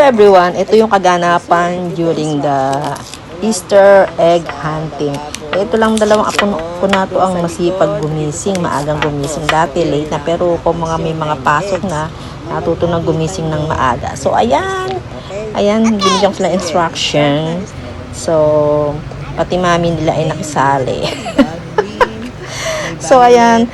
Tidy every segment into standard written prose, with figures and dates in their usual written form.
everyone, ito yung kaganapan during the Easter egg hunting. Ito lang dalawang ako na to ang masipag gumising, maagang gumising. Dati late na, pero kung may mga pasok na, natuto ng gumising ng maaga. So ayan, binigyan ko sila instruction. So pati mami nila ay nakisali. So ayan,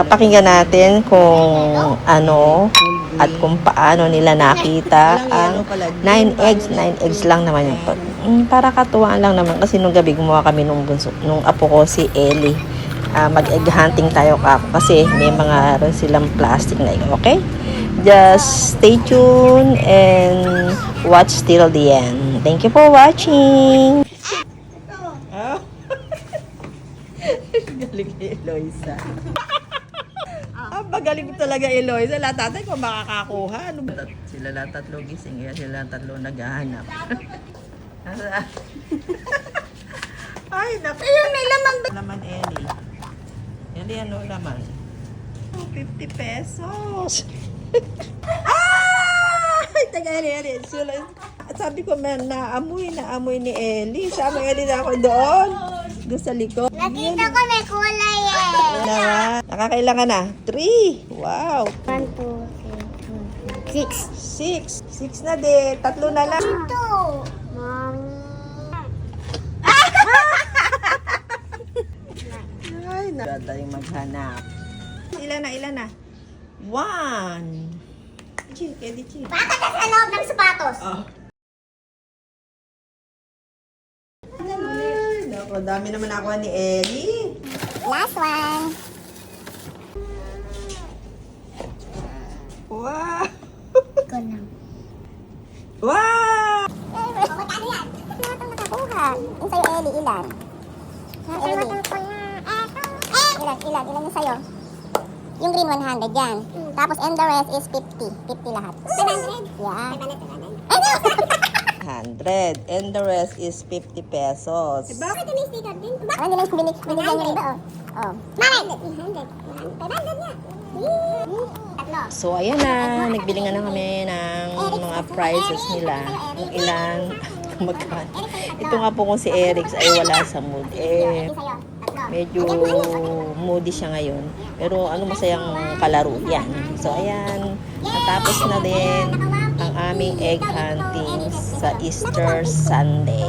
pakinggan natin kung ano at kung paano nila nakita ang 9 eggs. 9 eggs lang naman yung para katuwaan lang naman kasi nung gabi gumawa kami nung apo ko si Ellie. Mag-egg hunting tayo kasi may mga silang plastic na egg. Okay? Just stay tuned and watch till the end. Thank you for watching. Galing ni Eloisa. Magaling talaga Eloisa. Lahat tatay ko makakakuha. Sila lahat tatlo gising. Sila tatlo naghahanap. Ay, naku. Ayun, may laman. Laman, Ellie. Ellie, ano laman? 50 pesos. Ay, taga Ellie. Sabi ko, man, naamoy ni Ellie. Sama Ellie na ako doon. Doon sa likod. Nakita ko may kulay eh. Naman. Nakakailangan na. 3. Wow. 1, 2, 3, 6. 6 4,5. na din. 3 na lang. 2. Mom. Ay, naganda yung maghanap. Ilan na? 1. Chill, Eddie, chill. Bakit ka sa loob ng sapatos? Ay, naku, dami naman ako ni Ellie. Last one. Wow. Ikaw lang. Wow. Magkano yan? Lahat ang nakakuha. Yung sa'yo, Ellie, ilan? Ellie. Ilan yung sa'yo? Yung green 100 yan. Tapos and the rest is 50. 50 lahat. 700? Yeah. 100 and the rest is 50 pesos. Bakit may sticker din? Bakit nila binigyan niya rin ba? Oh. Bakit? 300. 500 niya. Tatlo. So, ayan na. Nagbili nga na kami ng mga prizes nila. Kung ilan, magkano. Ito nga po kung si Eric ay wala sa mood. Medyo moody siya ngayon. Pero ano masayang kalaro yan. So, ayan. Natapos na din ang aming egg hunting sa Easter Sunday.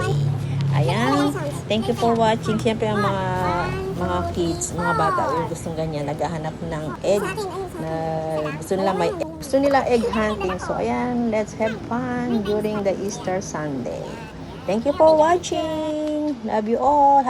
Ayan. Thank you for watching. Siyempre ang mga kids, mga bata, gustong ganyan, naghahanap ng egg. Gusto nila egg hunting. So, ayan. Let's have fun during the Easter Sunday. Thank you for watching. Love you all.